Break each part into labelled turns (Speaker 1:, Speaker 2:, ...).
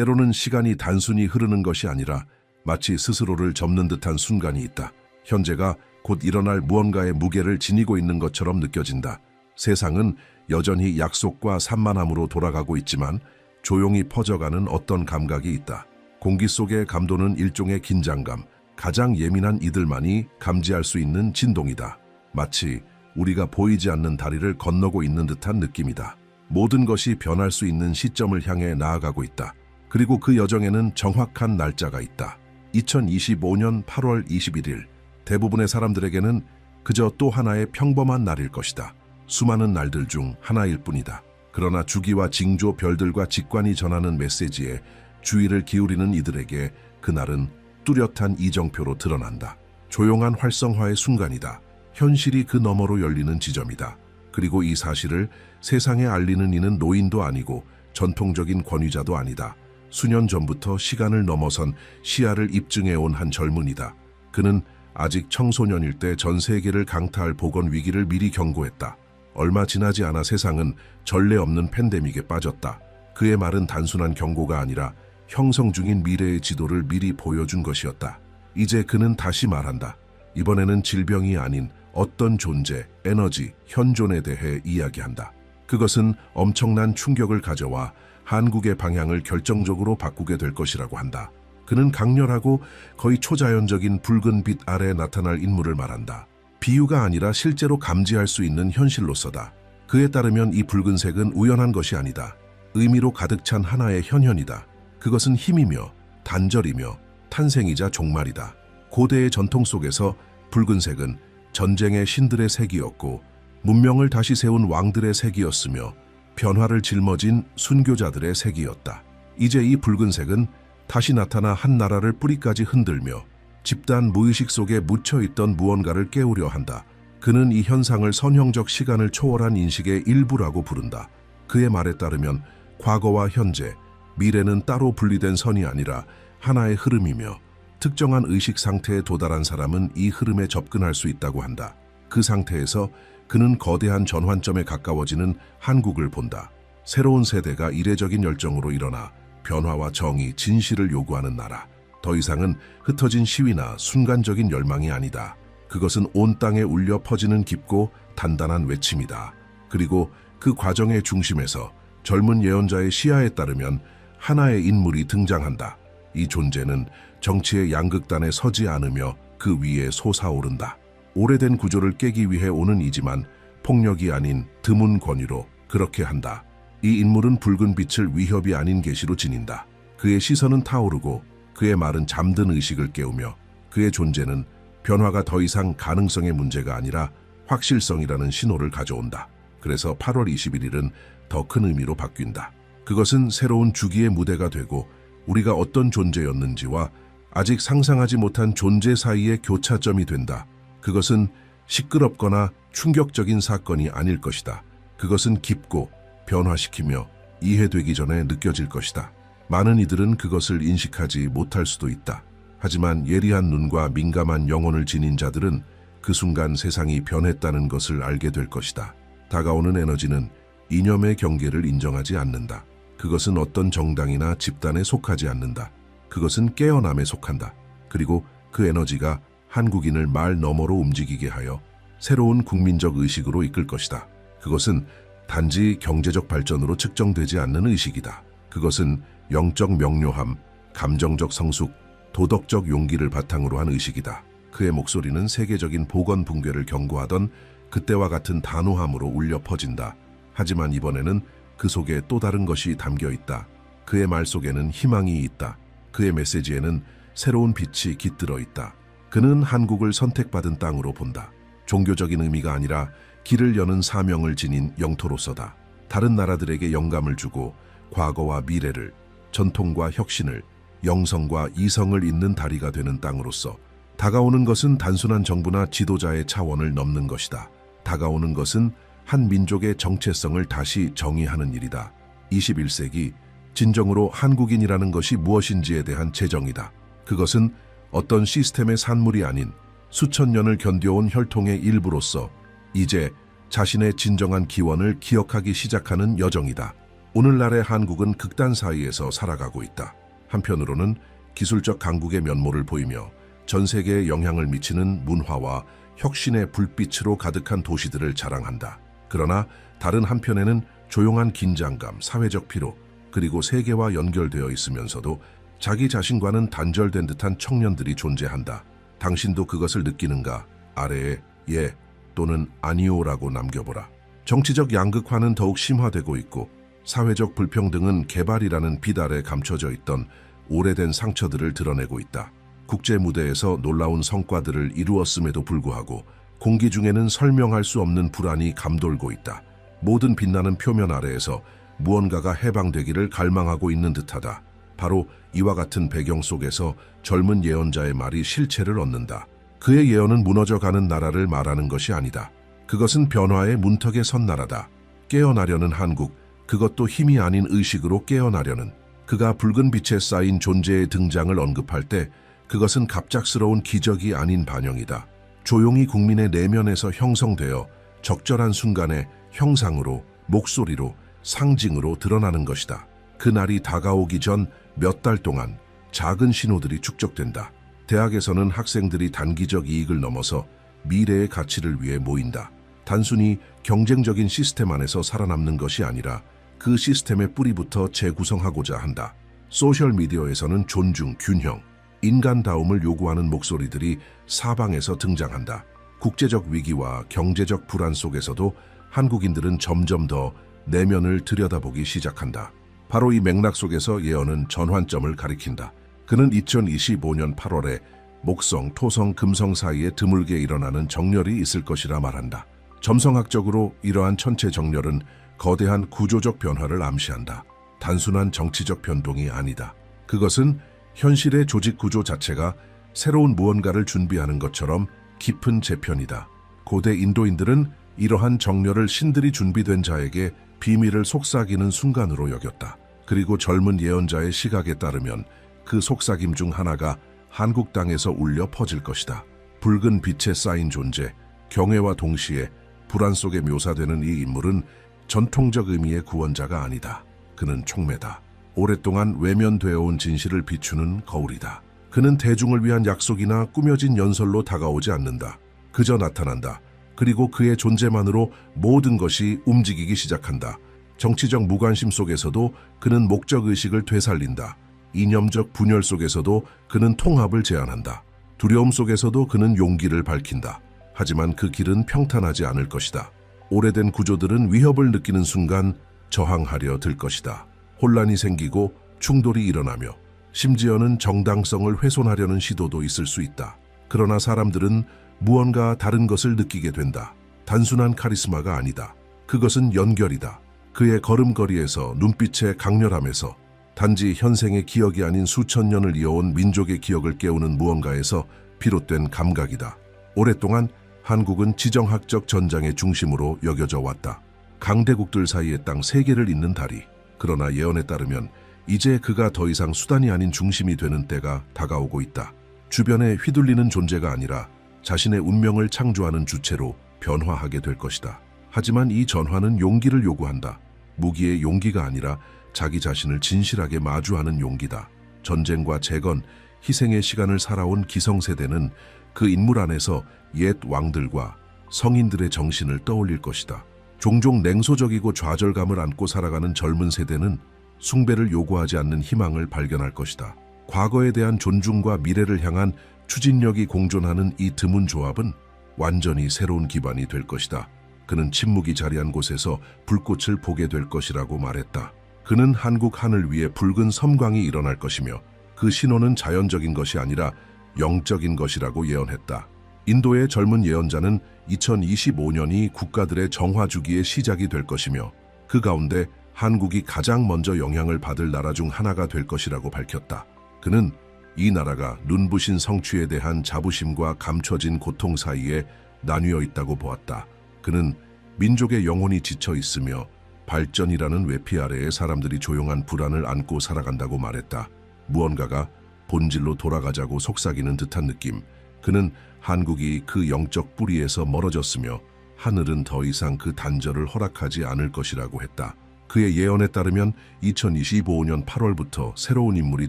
Speaker 1: 때로는 시간이 단순히 흐르는 것이 아니라 마치 스스로를 접는 듯한 순간이 있다. 현재가 곧 일어날 무언가의 무게를 지니고 있는 것처럼 느껴진다. 세상은 여전히 약속과 산만함으로 돌아가고 있지만 조용히 퍼져가는 어떤 감각이 있다. 공기 속에 감도는 일종의 긴장감, 가장 예민한 이들만이 감지할 수 있는 진동이다. 마치 우리가 보이지 않는 다리를 건너고 있는 듯한 느낌이다. 모든 것이 변할 수 있는 시점을 향해 나아가고 있다. 그리고 그 여정에는 정확한 날짜가 있다. 2025년 8월 21일. 대부분의 사람들에게는 그저 또 하나의 평범한 날일 것이다. 수많은 날들 중 하나일 뿐이다. 그러나 주기와 징조, 별들과 직관이 전하는 메시지에 주의를 기울이는 이들에게 그날은 뚜렷한 이정표로 드러난다. 조용한 활성화의 순간이다. 현실이 그 너머로 열리는 지점이다. 그리고 이 사실을 세상에 알리는 이는 노인도 아니고 전통적인 권위자도 아니다. 수년 전부터 시간을 넘어선 시야를 입증해온 한 젊은이다. 그는 아직 청소년일 때 전 세계를 강타할 보건 위기를 미리 경고했다. 얼마 지나지 않아 세상은 전례 없는 팬데믹에 빠졌다. 그의 말은 단순한 경고가 아니라 형성 중인 미래의 지도를 미리 보여준 것이었다. 이제 그는 다시 말한다. 이번에는 질병이 아닌 어떤 존재, 에너지, 현존에 대해 이야기한다. 그것은 엄청난 충격을 가져와 한국의 방향을 결정적으로 바꾸게 될 것이라고 한다. 그는 강렬하고 거의 초자연적인 붉은 빛 아래 나타날 인물을 말한다. 비유가 아니라 실제로 감지할 수 있는 현실로서다. 그에 따르면 이 붉은색은 우연한 것이 아니다. 의미로 가득 찬 하나의 현현이다. 그것은 힘이며 단절이며 탄생이자 종말이다. 고대의 전통 속에서 붉은색은 전쟁의 신들의 색이었고 문명을 다시 세운 왕들의 색이었으며 변화를 짊어진 순교자들의 색이었다. 이제 이 붉은색은 다시 나타나 한 나라를 뿌리까지 흔들며 집단 무의식 속에 묻혀있던 무언가를 깨우려 한다. 그는 이 현상을 선형적 시간을 초월한 인식의 일부라고 부른다. 그의 말에 따르면 과거와 현재, 미래는 따로 분리된 선이 아니라 하나의 흐름이며 특정한 의식 상태에 도달한 사람은 이 흐름에 접근할 수 있다고 한다. 그 상태에서 그는 거대한 전환점에 가까워지는 한국을 본다. 새로운 세대가 이례적인 열정으로 일어나 변화와 정의, 진실을 요구하는 나라. 더 이상은 흩어진 시위나 순간적인 열망이 아니다. 그것은 온 땅에 울려 퍼지는 깊고 단단한 외침이다. 그리고 그 과정의 중심에서 젊은 예언자의 시야에 따르면 하나의 인물이 등장한다. 이 존재는 정치의 양극단에 서지 않으며 그 위에 솟아오른다. 오래된 구조를 깨기 위해 오는 이지만 폭력이 아닌 드문 권위로 그렇게 한다. 이 인물은 붉은 빛을 위협이 아닌 계시로 지닌다. 그의 시선은 타오르고 그의 말은 잠든 의식을 깨우며 그의 존재는 변화가 더 이상 가능성의 문제가 아니라 확실성이라는 신호를 가져온다. 그래서 8월 21일은 더 큰 의미로 바뀐다. 그것은 새로운 주기의 무대가 되고 우리가 어떤 존재였는지와 아직 상상하지 못한 존재 사이의 교차점이 된다. 그것은 시끄럽거나 충격적인 사건이 아닐 것이다. 그것은 깊고 변화시키며 이해되기 전에 느껴질 것이다. 많은 이들은 그것을 인식하지 못할 수도 있다. 하지만 예리한 눈과 민감한 영혼을 지닌 자들은 그 순간 세상이 변했다는 것을 알게 될 것이다. 다가오는 에너지는 이념의 경계를 인정하지 않는다. 그것은 어떤 정당이나 집단에 속하지 않는다. 그것은 깨어남에 속한다. 그리고 그 에너지가 한국인을 말 너머로 움직이게 하여 새로운 국민적 의식으로 이끌 것이다. 그것은 단지 경제적 발전으로 측정되지 않는 의식이다. 그것은 영적 명료함, 감정적 성숙, 도덕적 용기를 바탕으로 한 의식이다. 그의 목소리는 세계적인 보건 붕괴를 경고하던 그때와 같은 단호함으로 울려 퍼진다. 하지만 이번에는 그 속에 또 다른 것이 담겨 있다. 그의 말 속에는 희망이 있다. 그의 메시지에는 새로운 빛이 깃들어 있다. 그는 한국을 선택받은 땅으로 본다. 종교적인 의미가 아니라 길을 여는 사명을 지닌 영토로서다. 다른 나라들에게 영감을 주고 과거와 미래를, 전통과 혁신을, 영성과 이성을 잇는 다리가 되는 땅으로서 다가오는 것은 단순한 정부나 지도자의 차원을 넘는 것이다. 다가오는 것은 한 민족의 정체성을 다시 정의하는 일이다. 21세기 진정으로 한국인이라는 것이 무엇인지에 대한 재정이다. 그것은 어떤 시스템의 산물이 아닌 수천 년을 견뎌온 혈통의 일부로서 이제 자신의 진정한 기원을 기억하기 시작하는 여정이다. 오늘날의 한국은 극단 사이에서 살아가고 있다. 한편으로는 기술적 강국의 면모를 보이며 전 세계에 영향을 미치는 문화와 혁신의 불빛으로 가득한 도시들을 자랑한다. 그러나 다른 한편에는 조용한 긴장감, 사회적 피로, 그리고 세계와 연결되어 있으면서도 자기 자신과는 단절된 듯한 청년들이 존재한다. 당신도 그것을 느끼는가? 아래에 예 또는 아니오라고 남겨보라. 정치적 양극화는 더욱 심화되고 있고 사회적 불평등은 개발이라는 빛 아래 감춰져 있던 오래된 상처들을 드러내고 있다. 국제 무대에서 놀라운 성과들을 이루었음에도 불구하고 공기 중에는 설명할 수 없는 불안이 감돌고 있다. 모든 빛나는 표면 아래에서 무언가가 해방되기를 갈망하고 있는 듯하다. 바로 이와 같은 배경 속에서 젊은 예언자의 말이 실체를 얻는다. 그의 예언은 무너져가는 나라를 말하는 것이 아니다. 그것은 변화의 문턱에 선 나라다. 깨어나려는 한국, 그것도 힘이 아닌 의식으로 깨어나려는. 그가 붉은 빛에 쌓인 존재의 등장을 언급할 때 그것은 갑작스러운 기적이 아닌 반영이다. 조용히 국민의 내면에서 형성되어 적절한 순간에 형상으로, 목소리로, 상징으로 드러나는 것이다. 그날이 다가오기 전 몇 달 동안 작은 신호들이 축적된다. 대학에서는 학생들이 단기적 이익을 넘어서 미래의 가치를 위해 모인다. 단순히 경쟁적인 시스템 안에서 살아남는 것이 아니라 그 시스템의 뿌리부터 재구성하고자 한다. 소셜미디어에서는 존중, 균형, 인간다움을 요구하는 목소리들이 사방에서 등장한다. 국제적 위기와 경제적 불안 속에서도 한국인들은 점점 더 내면을 들여다보기 시작한다. 바로 이 맥락 속에서 예언은 전환점을 가리킨다. 그는 2025년 8월에 목성, 토성, 금성 사이에 드물게 일어나는 정렬이 있을 것이라 말한다. 점성학적으로 이러한 천체 정렬은 거대한 구조적 변화를 암시한다. 단순한 정치적 변동이 아니다. 그것은 현실의 조직 구조 자체가 새로운 무언가를 준비하는 것처럼 깊은 재편이다. 고대 인도인들은 이러한 정렬을 신들이 준비된 자에게 비밀을 속삭이는 순간으로 여겼다. 그리고 젊은 예언자의 시각에 따르면 그 속삭임 중 하나가 한국 땅에서 울려 퍼질 것이다. 붉은 빛에 쌓인 존재, 경외와 동시에 불안 속에 묘사되는 이 인물은 전통적 의미의 구원자가 아니다. 그는 촉매다. 오랫동안 외면되어 온 진실을 비추는 거울이다. 그는 대중을 위한 약속이나 꾸며진 연설로 다가오지 않는다. 그저 나타난다. 그리고 그의 존재만으로 모든 것이 움직이기 시작한다. 정치적 무관심 속에서도 그는 목적의식을 되살린다. 이념적 분열 속에서도 그는 통합을 제안한다. 두려움 속에서도 그는 용기를 밝힌다. 하지만 그 길은 평탄하지 않을 것이다. 오래된 구조들은 위협을 느끼는 순간 저항하려 들 것이다. 혼란이 생기고 충돌이 일어나며 심지어는 정당성을 훼손하려는 시도도 있을 수 있다. 그러나 사람들은 무언가 다른 것을 느끼게 된다. 단순한 카리스마가 아니다. 그것은 연결이다. 그의 걸음걸이에서, 눈빛의 강렬함에서, 단지 현생의 기억이 아닌 수천 년을 이어온 민족의 기억을 깨우는 무언가에서 비롯된 감각이다. 오랫동안 한국은 지정학적 전장의 중심으로 여겨져 왔다. 강대국들 사이의 땅 3개를 잇는 다리. 그러나 예언에 따르면 이제 그가 더 이상 수단이 아닌 중심이 되는 때가 다가오고 있다. 주변에 휘둘리는 존재가 아니라 자신의 운명을 창조하는 주체로 변화하게 될 것이다. 하지만 이 전환은 용기를 요구한다. 무기의 용기가 아니라 자기 자신을 진실하게 마주하는 용기다. 전쟁과 재건, 희생의 시간을 살아온 기성세대는 그 인물 안에서 옛 왕들과 성인들의 정신을 떠올릴 것이다. 종종 냉소적이고 좌절감을 안고 살아가는 젊은 세대는 숭배를 요구하지 않는 희망을 발견할 것이다. 과거에 대한 존중과 미래를 향한 추진력이 공존하는 이 드문 조합은 완전히 새로운 기반이 될 것이다. 그는 침묵이 자리한 곳에서 불꽃을 보게 될 것이라고 말했다. 그는 한국 하늘 위에 붉은 섬광이 일어날 것이며 그 신호는 자연적인 것이 아니라 영적인 것이라고 예언했다. 인도의 젊은 예언자는 2025년이 국가들의 정화 주기의 시작이 될 것이며 그 가운데 한국이 가장 먼저 영향을 받을 나라 중 하나가 될 것이라고 밝혔다. 그는 이 나라가 눈부신 성취에 대한 자부심과 감춰진 고통 사이에 나뉘어 있다고 보았다. 그는 민족의 영혼이 지쳐 있으며 발전이라는 외피 아래에 사람들이 조용한 불안을 안고 살아간다고 말했다. 무언가가 본질로 돌아가자고 속삭이는 듯한 느낌. 그는 한국이 그 영적 뿌리에서 멀어졌으며 하늘은 더 이상 그 단절을 허락하지 않을 것이라고 했다. 그의 예언에 따르면 2025년 8월부터 새로운 인물이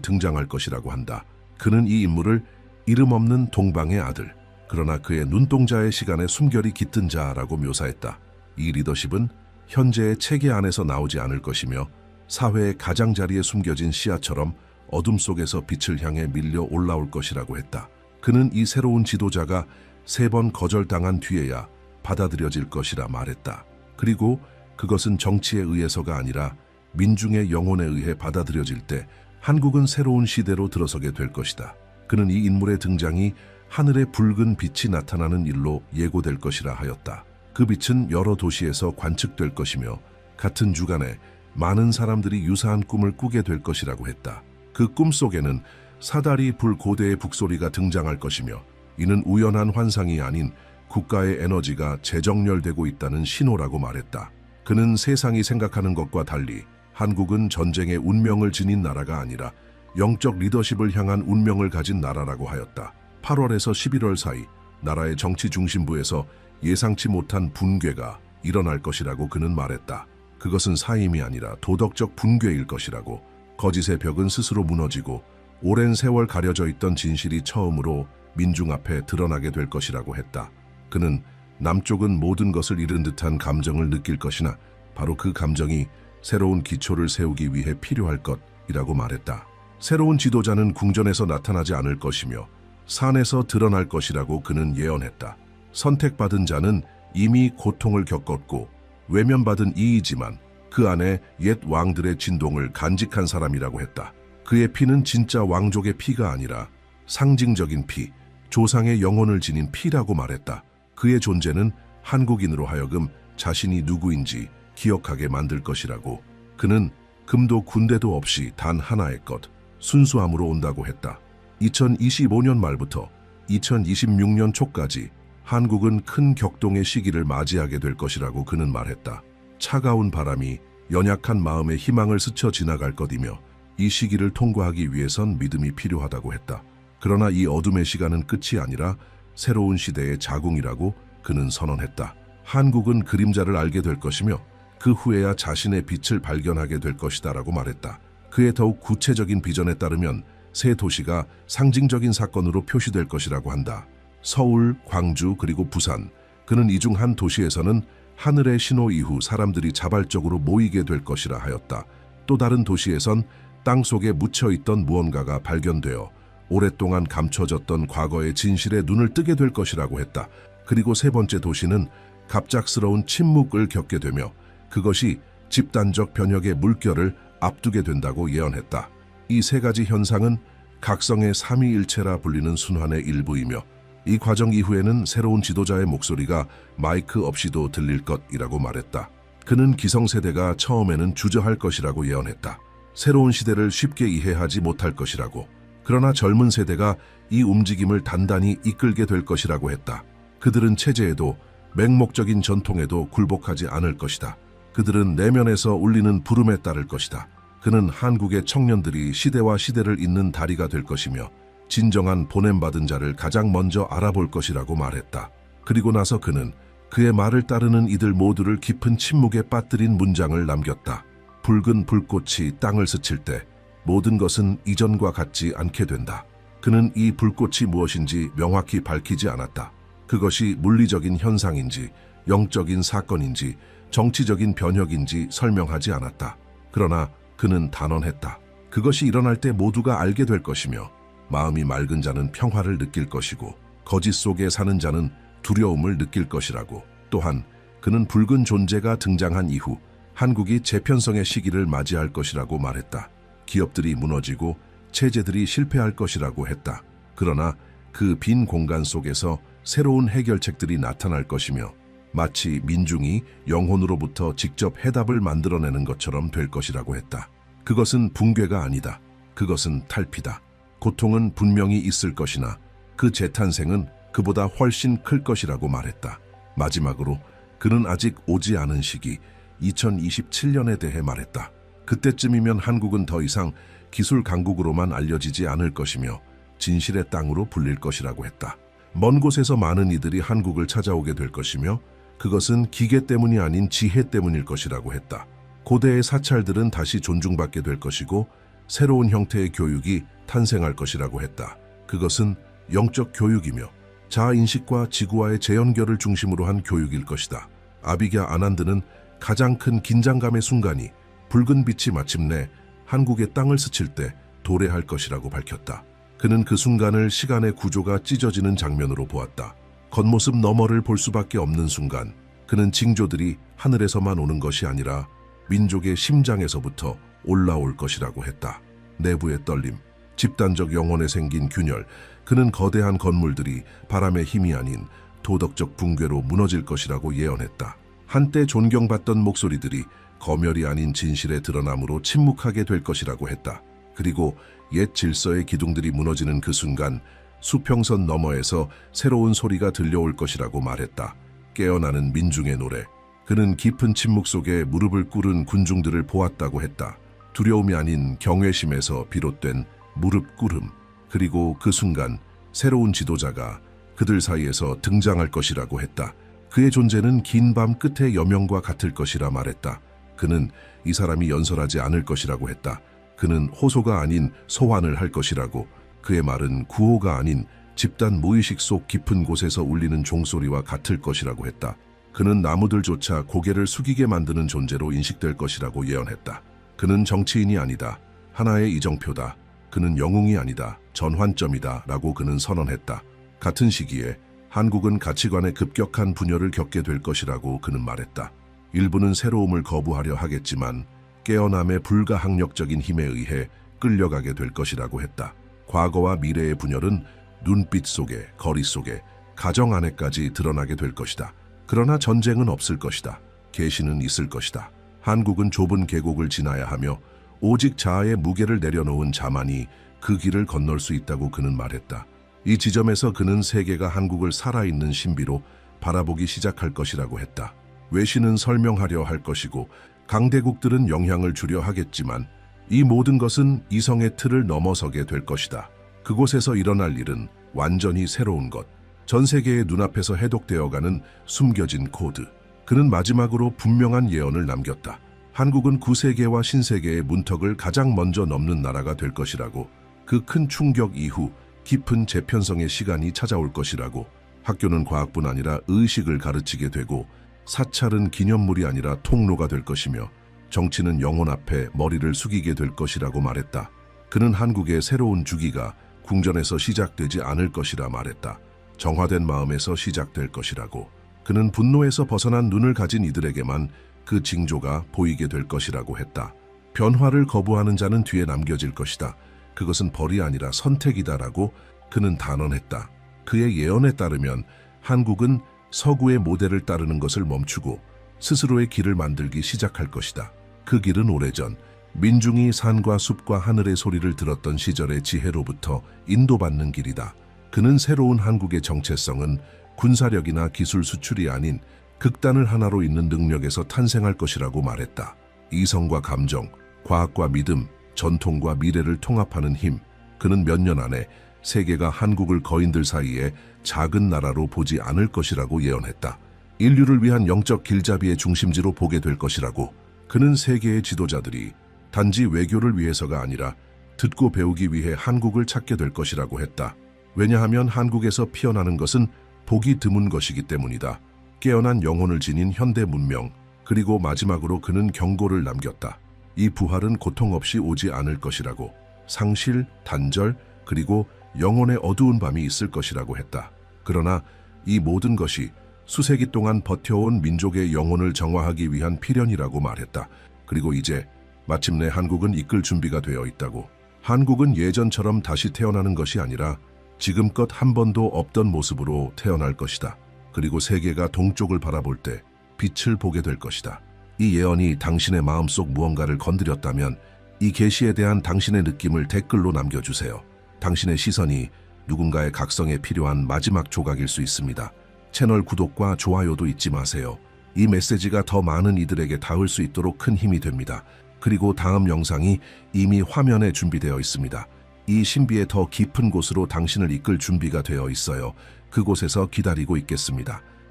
Speaker 1: 등장할 것이라고 한다. 그는 이 인물을 이름 없는 동방의 아들, 그러나 그의 눈동자의 시간에 숨결이 깃든 자라고 묘사했다. 이 리더십은 현재의 체계 안에서 나오지 않을 것이며 사회의 가장자리에 숨겨진 씨앗처럼 어둠 속에서 빛을 향해 밀려 올라올 것이라고 했다. 그는 이 새로운 지도자가 3번 거절당한 뒤에야 받아들여질 것이라 말했다. 그리고 그것은 정치에 의해서가 아니라 민중의 영혼에 의해 받아들여질 때 한국은 새로운 시대로 들어서게 될 것이다. 그는 이 인물의 등장이 하늘에 붉은 빛이 나타나는 일로 예고될 것이라 하였다. 그 빛은 여러 도시에서 관측될 것이며 같은 주간에 많은 사람들이 유사한 꿈을 꾸게 될 것이라고 했다. 그 꿈 속에는 사다리 불 고대의 북소리가 등장할 것이며 이는 우연한 환상이 아닌 국가의 에너지가 재정렬되고 있다는 신호라고 말했다. 그는 세상이 생각하는 것과 달리 한국은 전쟁의 운명을 지닌 나라가 아니라 영적 리더십을 향한 운명을 가진 나라라고 하였다. 8월에서 11월 사이 나라의 정치 중심부에서 예상치 못한 붕괴가 일어날 것이라고 그는 말했다. 그것은 사임이 아니라 도덕적 붕괴일 것이라고. 거짓의 벽은 스스로 무너지고 오랜 세월 가려져 있던 진실이 처음으로 민중 앞에 드러나게 될 것이라고 했다. 그는 남쪽은 모든 것을 잃은 듯한 감정을 느낄 것이나 바로 그 감정이 새로운 기초를 세우기 위해 필요할 것이라고 말했다. 새로운 지도자는 궁전에서 나타나지 않을 것이며 산에서 드러날 것이라고 그는 예언했다. 선택받은 자는 이미 고통을 겪었고 외면받은 이이지만 그 안에 옛 왕들의 진동을 간직한 사람이라고 했다. 그의 피는 진짜 왕족의 피가 아니라 상징적인 피, 조상의 영혼을 지닌 피라고 말했다. 그의 존재는 한국인으로 하여금 자신이 누구인지 기억하게 만들 것이라고. 그는 금도 군대도 없이 단 하나의 것, 순수함으로 온다고 했다. 2025년 말부터 2026년 초까지 한국은 큰 격동의 시기를 맞이하게 될 것이라고 그는 말했다. 차가운 바람이 연약한 마음에 희망을 스쳐 지나갈 것이며 이 시기를 통과하기 위해선 믿음이 필요하다고 했다. 그러나 이 어둠의 시간은 끝이 아니라 새로운 시대의 자궁이라고 그는 선언했다. 한국은 그림자를 알게 될 것이며 그 후에야 자신의 빛을 발견하게 될 것이다라고 말했다. 그의 더욱 구체적인 비전에 따르면 세 도시가 상징적인 사건으로 표시될 것이라고 한다. 서울, 광주, 그리고 부산. 그는 이 중 한 도시에서는 하늘의 신호 이후 사람들이 자발적으로 모이게 될 것이라 하였다. 또 다른 도시에선 땅 속에 묻혀있던 무언가가 발견되어 오랫동안 감춰졌던 과거의 진실에 눈을 뜨게 될 것이라고 했다. 그리고 세 번째 도시는 갑작스러운 침묵을 겪게 되며 그것이 집단적 변혁의 물결을 앞두게 된다고 예언했다. 이 세 가지 현상은 각성의 삼위일체라 불리는 순환의 일부이며 이 과정 이후에는 새로운 지도자의 목소리가 마이크 없이도 들릴 것이라고 말했다. 그는 기성세대가 처음에는 주저할 것이라고 예언했다. 새로운 시대를 쉽게 이해하지 못할 것이라고. 그러나 젊은 세대가 이 움직임을 단단히 이끌게 될 것이라고 했다. 그들은 체제에도 맹목적인 전통에도 굴복하지 않을 것이다. 그들은 내면에서 울리는 부름에 따를 것이다. 그는 한국의 청년들이 시대와 시대를 잇는 다리가 될 것이며 진정한 보냄받은 자를 가장 먼저 알아볼 것이라고 말했다. 그리고 나서 그는 그의 말을 따르는 이들 모두를 깊은 침묵에 빠뜨린 문장을 남겼다. 붉은 불꽃이 땅을 스칠 때 모든 것은 이전과 같지 않게 된다. 그는 이 불꽃이 무엇인지 명확히 밝히지 않았다. 그것이 물리적인 현상인지 영적인 사건인지 정치적인 변혁인지 설명하지 않았다. 그러나 그는 단언했다. 그것이 일어날 때 모두가 알게 될 것이며 마음이 맑은 자는 평화를 느낄 것이고 거짓 속에 사는 자는 두려움을 느낄 것이라고. 또한 그는 붉은 존재가 등장한 이후 한국이 재편성의 시기를 맞이할 것이라고 말했다. 기업들이 무너지고 체제들이 실패할 것이라고 했다. 그러나 그 빈 공간 속에서 새로운 해결책들이 나타날 것이며 마치 민중이 영혼으로부터 직접 해답을 만들어내는 것처럼 될 것이라고 했다. 그것은 붕괴가 아니다. 그것은 탈피다. 고통은 분명히 있을 것이나 그 재탄생은 그보다 훨씬 클 것이라고 말했다. 마지막으로 그는 아직 오지 않은 시기 2027년에 대해 말했다. 그때쯤이면 한국은 더 이상 기술 강국으로만 알려지지 않을 것이며 진실의 땅으로 불릴 것이라고 했다. 먼 곳에서 많은 이들이 한국을 찾아오게 될 것이며 그것은 기계 때문이 아닌 지혜 때문일 것이라고 했다. 고대의 사찰들은 다시 존중받게 될 것이고 새로운 형태의 교육이 탄생할 것이라고 했다. 그것은 영적 교육이며 자아인식과 지구와의 재연결을 중심으로 한 교육일 것이다. 아비갸 아난드는 가장 큰 긴장감의 순간이 붉은 빛이 마침내 한국의 땅을 스칠 때 도래할 것이라고 밝혔다. 그는 그 순간을 시간의 구조가 찢어지는 장면으로 보았다. 겉모습 너머를 볼 수밖에 없는 순간, 그는 징조들이 하늘에서만 오는 것이 아니라 민족의 심장에서부터 올라올 것이라고 했다. 내부의 떨림, 집단적 영혼에 생긴 균열, 그는 거대한 건물들이 바람의 힘이 아닌 도덕적 붕괴로 무너질 것이라고 예언했다. 한때 존경받던 목소리들이 검열이 아닌 진실에 드러남으로 침묵하게 될 것이라고 했다. 그리고 옛 질서의 기둥들이 무너지는 그 순간 수평선 너머에서 새로운 소리가 들려올 것이라고 말했다. 깨어나는 민중의 노래. 그는 깊은 침묵 속에 무릎을 꿇은 군중들을 보았다고 했다. 두려움이 아닌 경외심에서 비롯된 무릎 꿇음. 그리고 그 순간 새로운 지도자가 그들 사이에서 등장할 것이라고 했다. 그의 존재는 긴 밤 끝의 여명과 같을 것이라 말했다. 그는 이 사람이 연설하지 않을 것이라고 했다. 그는 호소가 아닌 소환을 할 것이라고. 그의 말은 구호가 아닌 집단 무의식 속 깊은 곳에서 울리는 종소리와 같을 것이라고 했다. 그는 나무들조차 고개를 숙이게 만드는 존재로 인식될 것이라고 예언했다. 그는 정치인이 아니다. 하나의 이정표다. 그는 영웅이 아니다. 전환점이다. 라고 그는 선언했다. 같은 시기에 한국은 가치관의 급격한 분열을 겪게 될 것이라고 그는 말했다. 일부는 새로움을 거부하려 하겠지만 깨어남의 불가항력적인 힘에 의해 끌려가게 될 것이라고 했다. 과거와 미래의 분열은 눈빛 속에, 거리 속에, 가정 안에까지 드러나게 될 것이다. 그러나 전쟁은 없을 것이다. 계시는 있을 것이다. 한국은 좁은 계곡을 지나야 하며 오직 자아의 무게를 내려놓은 자만이 그 길을 건널 수 있다고 그는 말했다. 이 지점에서 그는 세계가 한국을 살아있는 신비로 바라보기 시작할 것이라고 했다. 외신은 설명하려 할 것이고 강대국들은 영향을 주려 하겠지만 이 모든 것은 이성의 틀을 넘어서게 될 것이다. 그곳에서 일어날 일은 완전히 새로운 것. 전 세계의 눈앞에서 해독되어가는 숨겨진 코드. 그는 마지막으로 분명한 예언을 남겼다. 한국은 구세계와 신세계의 문턱을 가장 먼저 넘는 나라가 될 것이라고. 그 큰 충격 이후 깊은 재편성의 시간이 찾아올 것이라고. 학교는 과학뿐 아니라 의식을 가르치게 되고 사찰은 기념물이 아니라 통로가 될 것이며 정치는 영혼 앞에 머리를 숙이게 될 것이라고 말했다. 그는 한국의 새로운 주기가 궁전에서 시작되지 않을 것이라 말했다. 정화된 마음에서 시작될 것이라고. 그는 분노에서 벗어난 눈을 가진 이들에게만 그 징조가 보이게 될 것이라고 했다. 변화를 거부하는 자는 뒤에 남겨질 것이다. 그것은 벌이 아니라 선택이다라고 그는 단언했다. 그의 예언에 따르면 한국은 서구의 모델을 따르는 것을 멈추고 스스로의 길을 만들기 시작할 것이다. 그 길은 오래전 민중이 산과 숲과 하늘의 소리를 들었던 시절의 지혜로부터 인도받는 길이다. 그는 새로운 한국의 정체성은 군사력이나 기술 수출이 아닌 극단을 하나로 잇는 능력에서 탄생할 것이라고 말했다. 이성과 감정, 과학과 믿음, 전통과 미래를 통합하는 힘. 그는 몇 년 안에 세계가 한국을 거인들 사이에 작은 나라로 보지 않을 것이라고 예언했다. 인류를 위한 영적 길잡이의 중심지로 보게 될 것이라고. 그는 세계의 지도자들이 단지 외교를 위해서가 아니라 듣고 배우기 위해 한국을 찾게 될 것이라고 했다. 왜냐하면 한국에서 피어나는 것은 보기 드문 것이기 때문이다. 깨어난 영혼을 지닌 현대 문명. 그리고 마지막으로 그는 경고를 남겼다. 이 부활은 고통 없이 오지 않을 것이라고. 상실, 단절, 그리고 영혼의 어두운 밤이 있을 것이라고 했다. 그러나 이 모든 것이 수세기 동안 버텨온 민족의 영혼을 정화하기 위한 필연이라고 말했다. 그리고 이제 마침내 한국은 이끌 준비가 되어 있다고. 한국은 예전처럼 다시 태어나는 것이 아니라 지금껏 한 번도 없던 모습으로 태어날 것이다. 그리고 세계가 동쪽을 바라볼 때 빛을 보게 될 것이다. 이 예언이 당신의 마음속 무언가를 건드렸다면 이 계시에 대한 당신의 느낌을 댓글로 남겨주세요. 당신의 시선이 누군가의 각성에 필요한 마지막 조각일 수 있습니다. 채널 구독과 좋아요도 잊지 마세요. 이 메시지가 더 많은 이들에게 닿을 수 있도록 큰 힘이 됩니다. 그리고 다음 영상이 이미 화면에 준비되어 있습니다. 이 신비의 더 깊은 곳으로 당신을 이끌 준비가 되어 있어요. 그곳에서 기다리고 있겠습니다.